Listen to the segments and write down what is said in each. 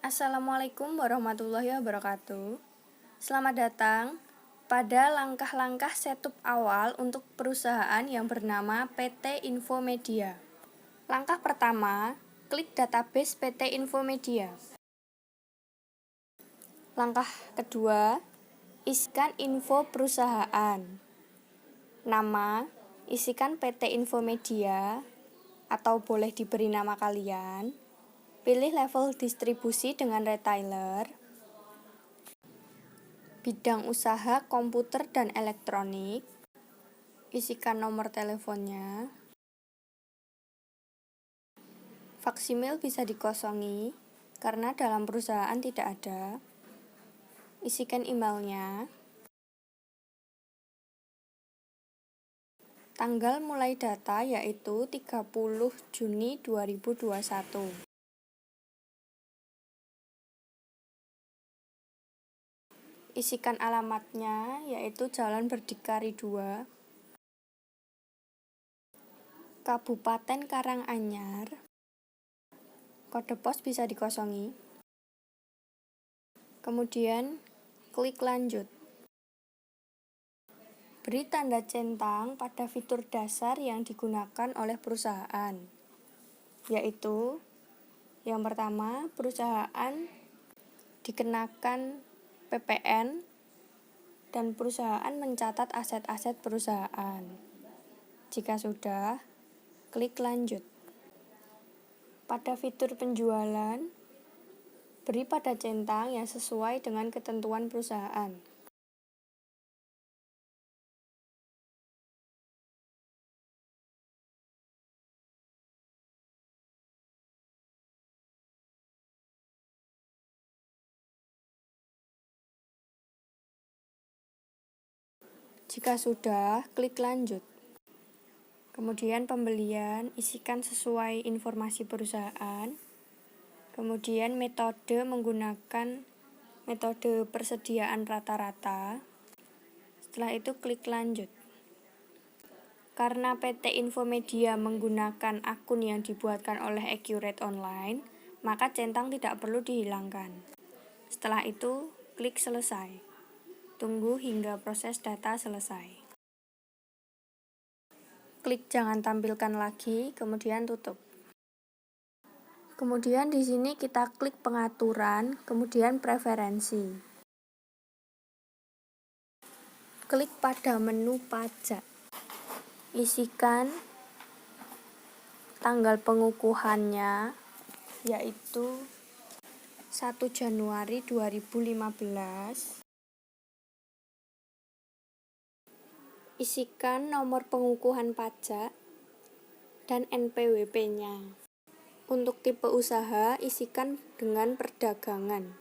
Assalamualaikum warahmatullahi wabarakatuh. Selamat datang pada langkah-langkah setup awal untuk perusahaan yang bernama PT Infomedia. Langkah pertama, klik database PT Infomedia. Langkah kedua, isikan info perusahaan. Nama, isikan PT Infomedia atau boleh diberi nama kalian. Pilih level distribusi dengan retailer. Bidang usaha komputer dan elektronik. Isikan nomor teleponnya. Faksimil bisa dikosongi karena dalam perusahaan tidak ada. Isikan emailnya. Tanggal mulai data yaitu 30 Juni 2021. Isikan alamatnya yaitu Jalan Berdikari 2, Kabupaten Karanganyar. Kode pos bisa dikosongi. Kemudian klik lanjut. Beri tanda centang pada fitur dasar yang digunakan oleh perusahaan, yaitu yang pertama, perusahaan dikenakan PPN dan perusahaan mencatat aset-aset perusahaan. Jika sudah, klik lanjut. Pada fitur penjualan, beri pada centang yang sesuai dengan ketentuan perusahaan. Jika sudah, klik lanjut. Kemudian pembelian, isikan sesuai informasi perusahaan. Kemudian metode menggunakan metode persediaan rata-rata. Setelah itu klik lanjut. Karena PT Infomedia menggunakan akun yang dibuatkan oleh Accurate Online, maka centang tidak perlu dihilangkan. Setelah itu, klik selesai. Tunggu hingga proses data selesai. Klik jangan tampilkan lagi, kemudian tutup. Kemudian di sini kita klik pengaturan, kemudian preferensi. Klik pada menu pajak. Isikan tanggal pengukuhannya, yaitu 1 Januari 2015. Isikan nomor pengukuhan pajak dan NPWP-nya. Untuk tipe usaha, isikan dengan perdagangan.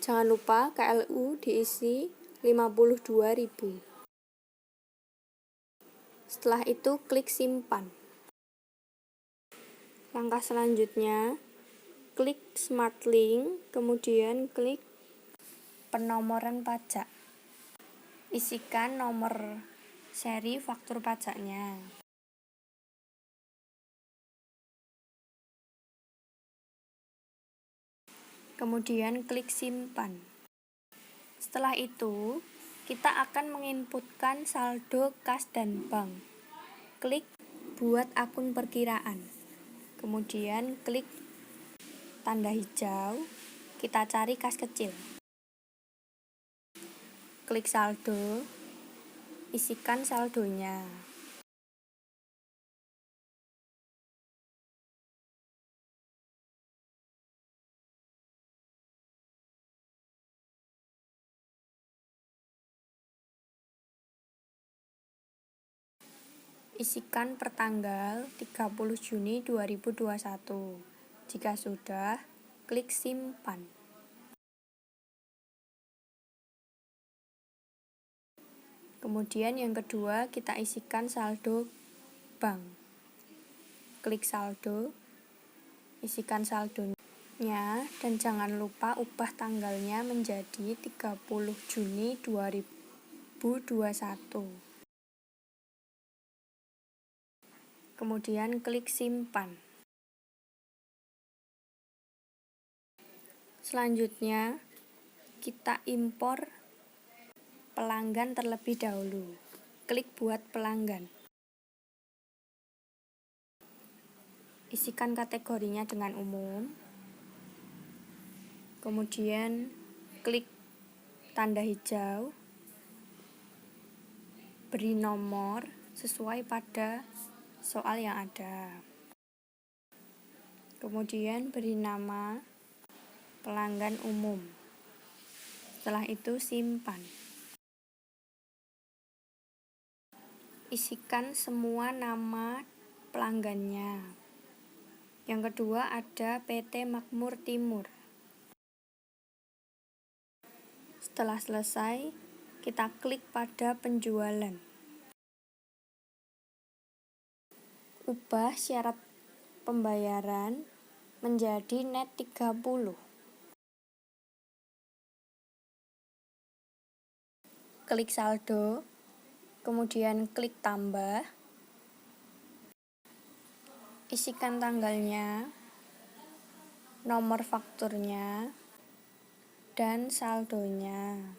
Jangan lupa KLU diisi 52.000. Setelah itu klik simpan. Langkah selanjutnya, klik Smart Link, kemudian klik penomoran pajak. Isikan nomor seri faktur pajaknya. Kemudian klik simpan. Setelah itu, kita akan menginputkan saldo kas dan bank. Klik buat akun perkiraan. Kemudian klik tanda hijau, kita cari kas kecil. Klik saldo, isikan saldonya. Isikan pertanggal 30 Juni 2021. Jika sudah, klik simpan. Kemudian yang kedua, kita isikan saldo bank. Klik saldo, isikan saldonya, dan jangan lupa ubah tanggalnya menjadi 30 Juni 2021. Kemudian klik simpan. Selanjutnya, kita impor pelanggan terlebih dahulu. Klik buat pelanggan. Isikan kategorinya dengan umum. Kemudian klik tanda hijau. Beri nomor sesuai pada soal yang ada. Kemudian beri nama pelanggan umum. Setelah itu simpan. Isikan semua nama pelanggannya. Yang kedua ada PT Makmur Timur. Setelah selesai, kita klik pada penjualan. Ubah syarat pembayaran menjadi net 30. Klik saldo, kemudian klik tambah. Isikan tanggalnya, nomor fakturnya, dan saldonya.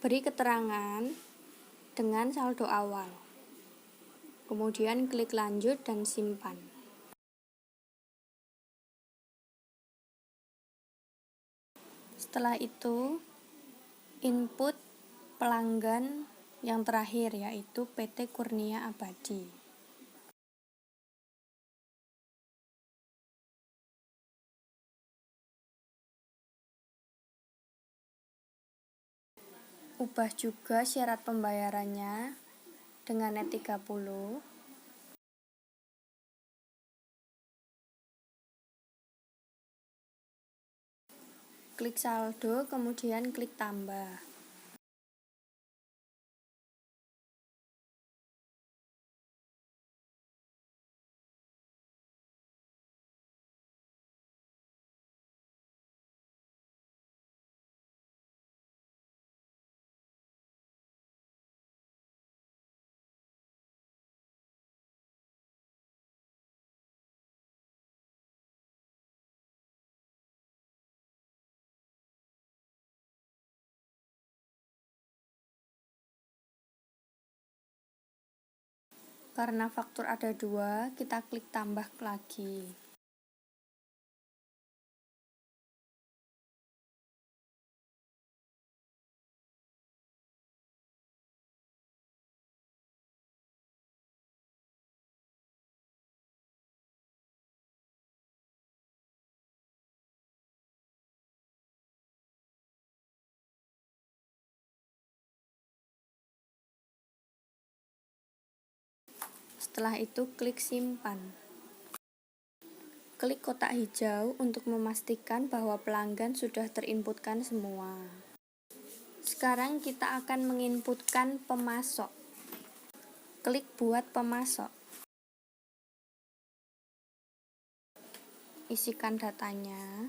Beri keterangan dengan saldo awal. Kemudian klik lanjut dan simpan. Setelah itu, input pelanggan yang terakhir, yaitu PT Kurnia Abadi. Ubah juga syarat pembayarannya dengan net 30. Klik saldo, kemudian klik tambah. Karena faktur ada 2, kita klik tambah lagi. Setelah itu klik simpan. Klik kotak hijau untuk memastikan bahwa pelanggan sudah terinputkan semua. Sekarang kita akan menginputkan pemasok. Klik buat pemasok. Isikan datanya,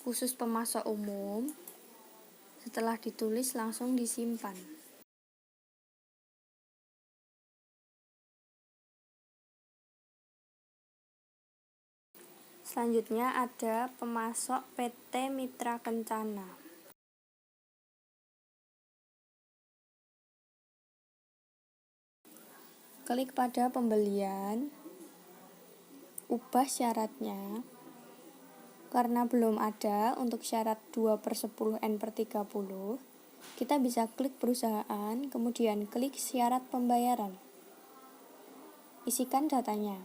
khusus pemasok umum. Setelah ditulis langsung disimpan. Selanjutnya ada pemasok PT Mitra Kencana. Klik pada pembelian, ubah syaratnya. Karena belum ada untuk syarat 2/10 N/30, kita bisa klik perusahaan, kemudian klik syarat pembayaran. Isikan datanya.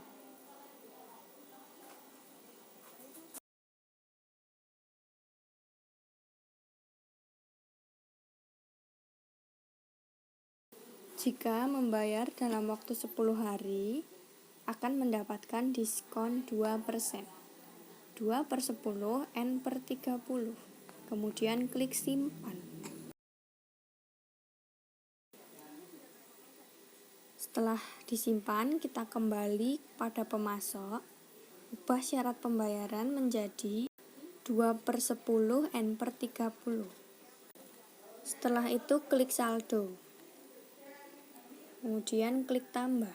Jika membayar dalam waktu 10 hari, akan mendapatkan diskon 2%. 2/10 N/30. Kemudian klik simpan. Setelah disimpan, kita kembali pada pemasok. Ubah syarat pembayaran menjadi 2/10 N/30. Setelah itu klik saldo. Kemudian klik tambah.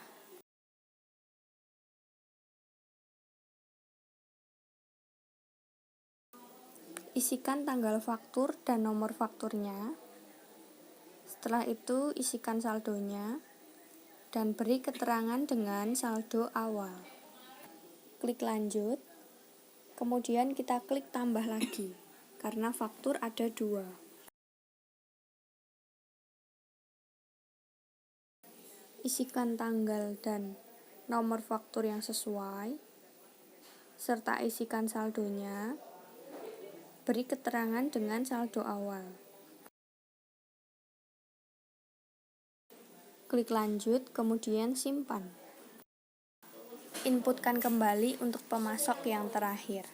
Isikan tanggal faktur dan nomor fakturnya. Setelah itu isikan saldonya dan beri keterangan dengan saldo awal. Klik lanjut. Kemudian kita klik tambah lagi karena faktur ada 2. Isikan tanggal dan nomor faktur yang sesuai serta isikan saldonya. Beri keterangan dengan saldo awal. Klik lanjut, kemudian simpan. Inputkan kembali untuk pemasok yang terakhir.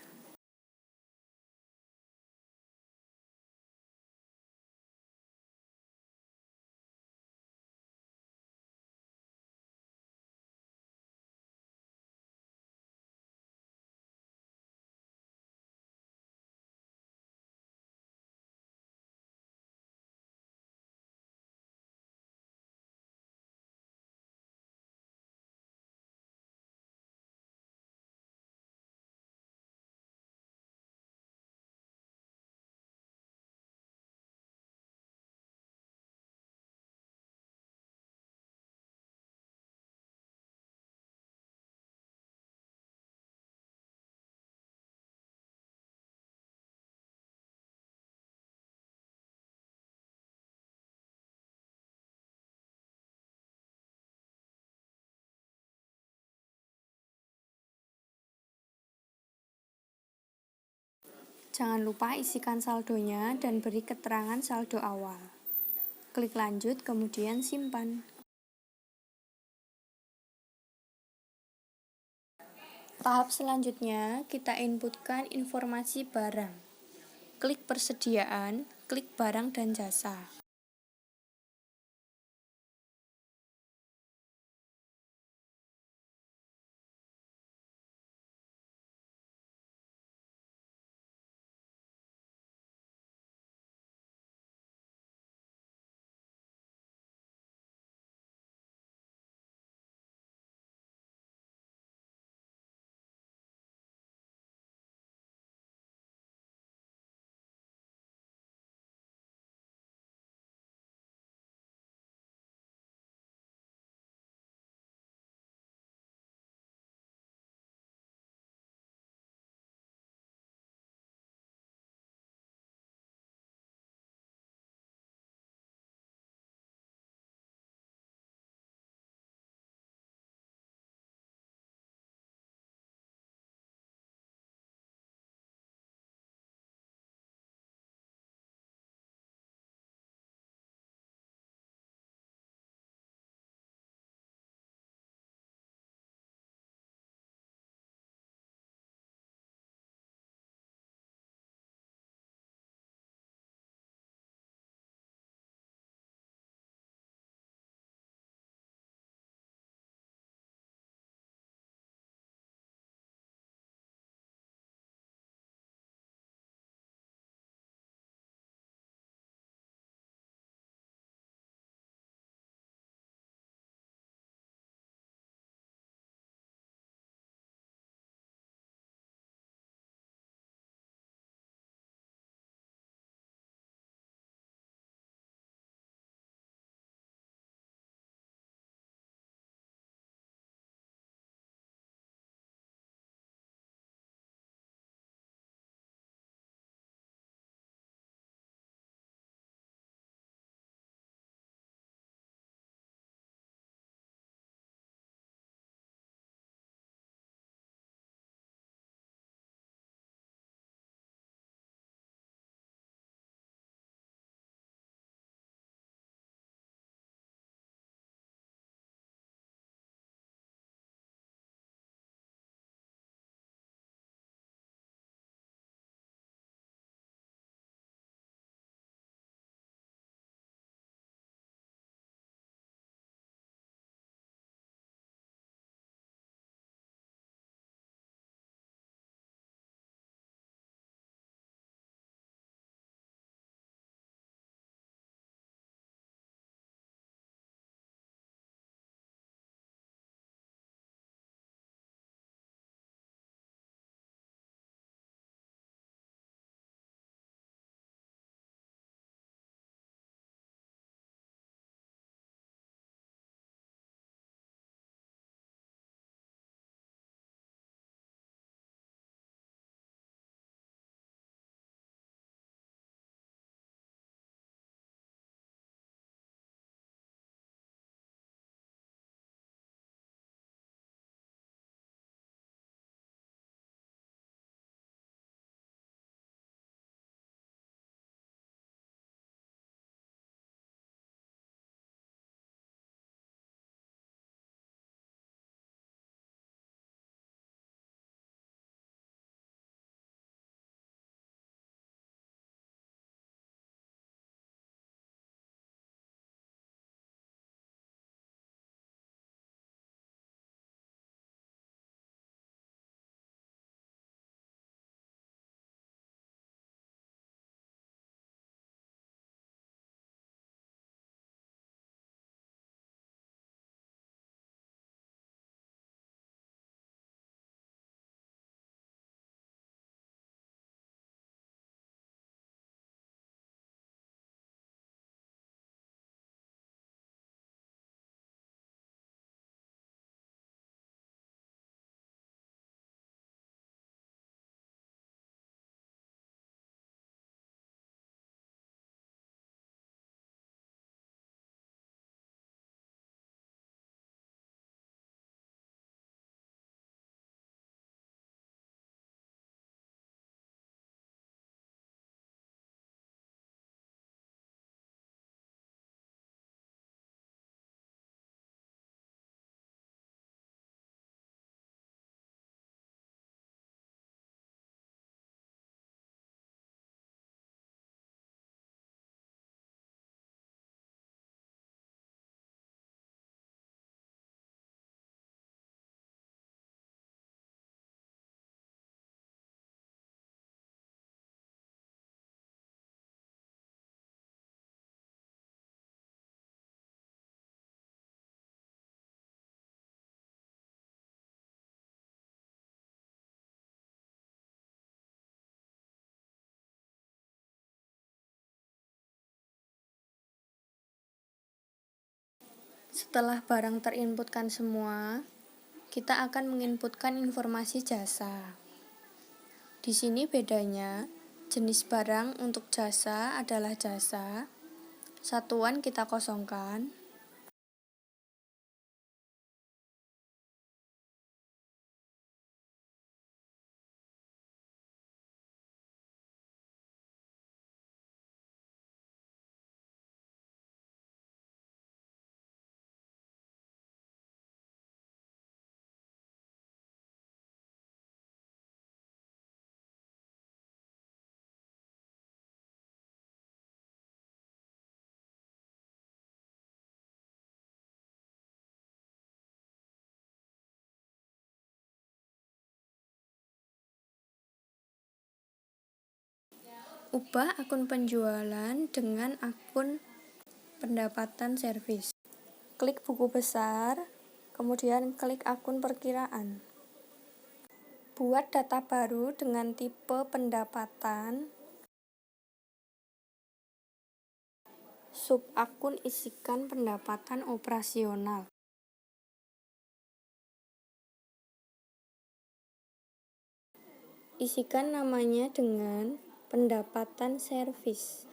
Jangan lupa isikan saldonya dan beri keterangan saldo awal. Klik lanjut, kemudian simpan. Tahap selanjutnya, kita inputkan informasi barang. Klik persediaan, klik barang dan jasa. Setelah barang terinputkan semua, kita akan menginputkan informasi jasa. Di sini bedanya, jenis barang untuk jasa adalah jasa, satuan kita kosongkan, ubah akun penjualan dengan akun pendapatan servis. Klik buku besar, kemudian klik akun perkiraan. Buat data baru dengan tipe pendapatan. Subakun isikan pendapatan operasional. Isikan namanya dengan pendapatan servis.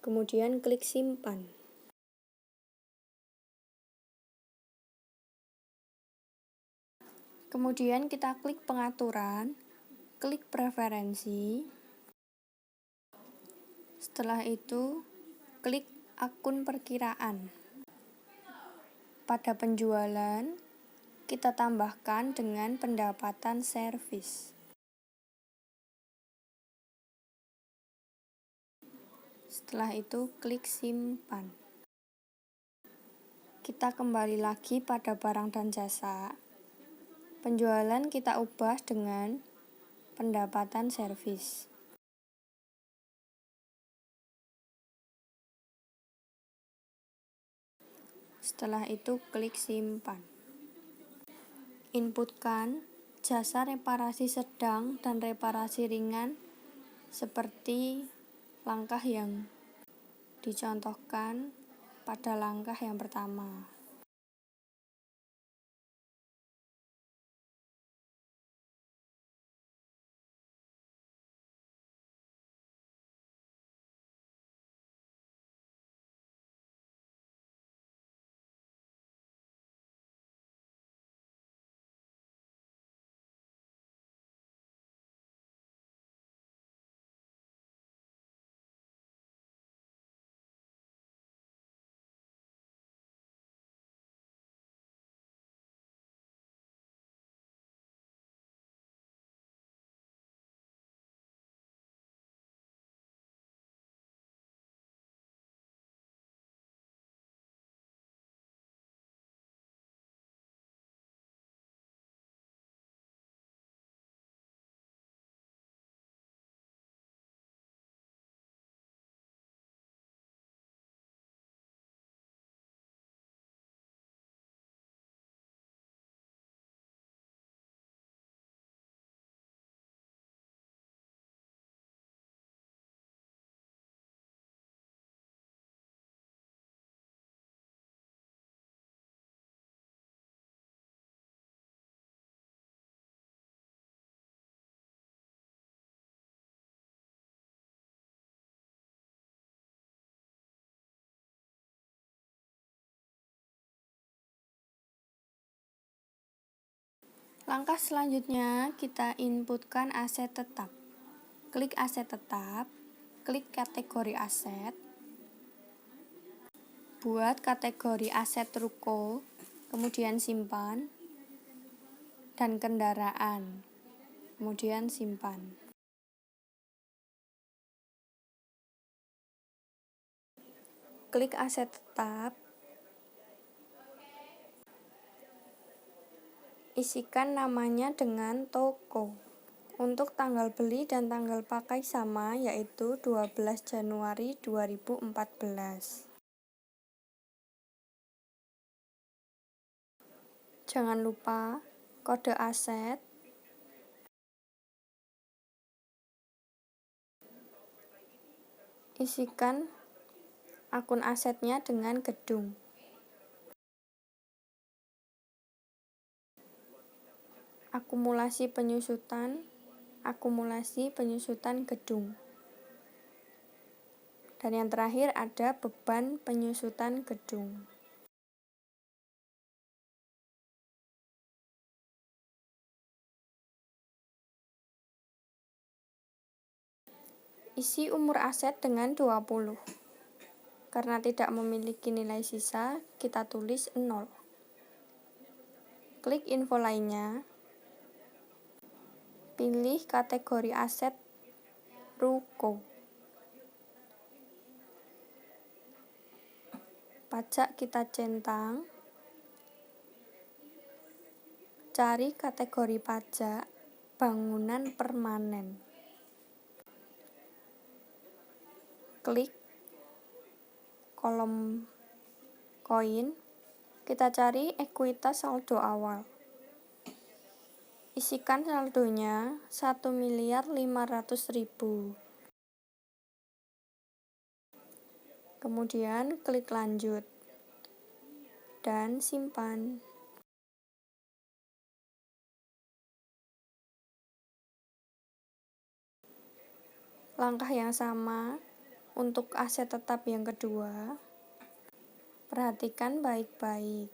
Kemudian klik simpan. Kemudian kita klik pengaturan, klik preferensi. Setelah itu, klik akun perkiraan. Pada penjualan, kita tambahkan dengan pendapatan servis. Setelah itu, klik simpan. Kita kembali lagi pada barang dan jasa. Penjualan kita ubah dengan pendapatan servis. Setelah itu, klik simpan. Inputkan jasa reparasi sedang dan reparasi ringan seperti langkah yang dicontohkan pada langkah yang pertama. Langkah selanjutnya, kita inputkan aset tetap. Klik aset tetap, klik kategori aset, buat kategori aset ruko, kemudian simpan, dan kendaraan, kemudian simpan. Klik aset tetap, isikan namanya dengan toko. Untuk tanggal beli dan tanggal pakai sama, yaitu 12 Januari 2014. Jangan lupa kode aset, Isikan akun asetnya dengan gedung. Akumulasi penyusutan gedung. Dan yang terakhir ada beban penyusutan gedung. Isi umur aset dengan 20. Karena tidak memiliki nilai sisa, kita tulis 0. Klik info lainnya. Pilih kategori aset ruko. Pajak kita centang. Cari kategori pajak bangunan permanen. Klik kolom koin. Kita cari ekuitas saldo awal. Isikan saldonya 1.500.000. Kemudian klik lanjut dan simpan. Langkah yang sama untuk aset tetap yang kedua. Perhatikan baik-baik.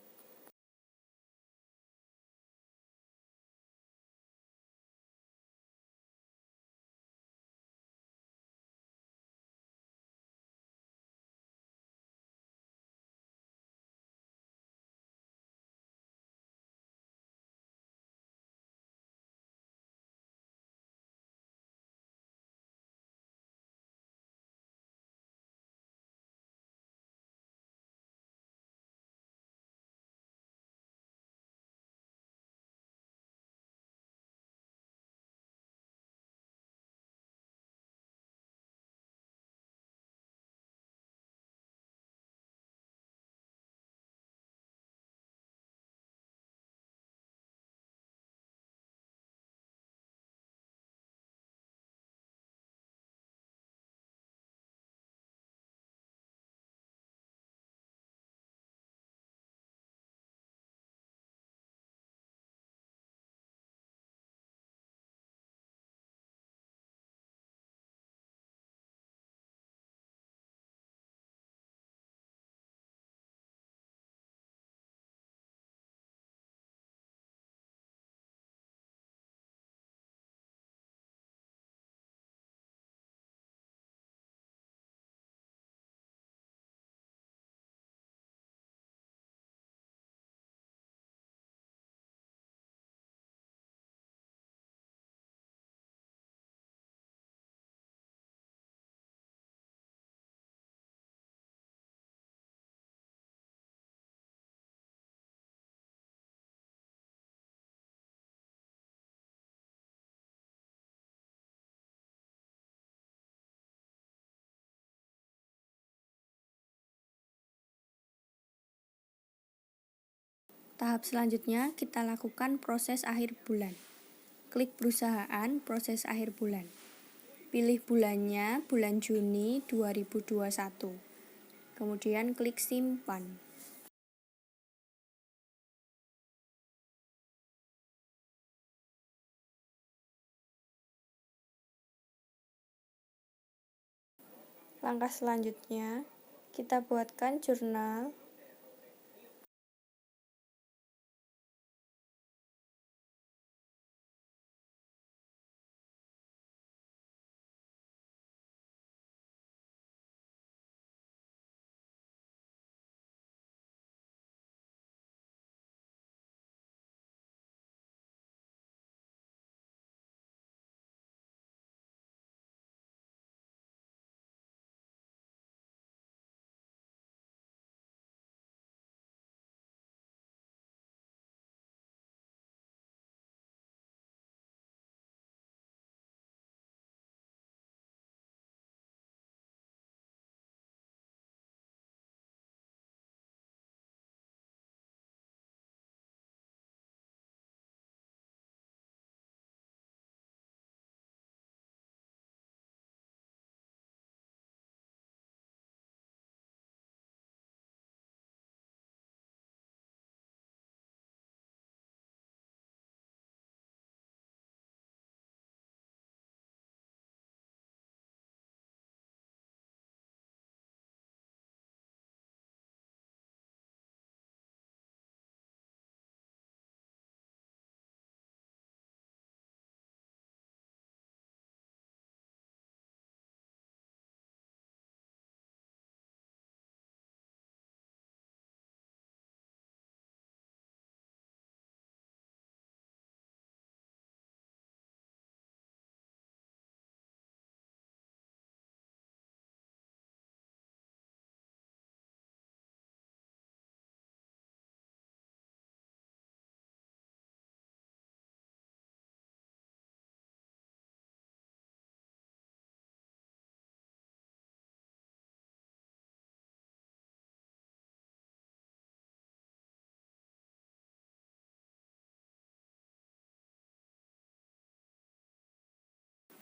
Tahap selanjutnya kita lakukan proses akhir bulan. Klik perusahaan proses akhir bulan. Pilih bulannya bulan Juni 2021. Kemudian klik simpan. Langkah selanjutnya, kita buatkan jurnal.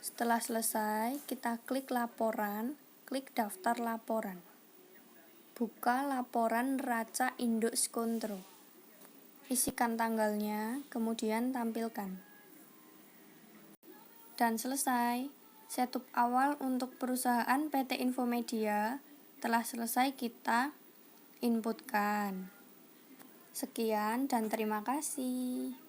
Setelah selesai, kita klik laporan, klik daftar laporan. Buka laporan neraca induk Skontro. Isikan tanggalnya, kemudian tampilkan. Dan selesai. Setup awal untuk perusahaan PT Infomedia telah selesai kita inputkan. Sekian dan terima kasih.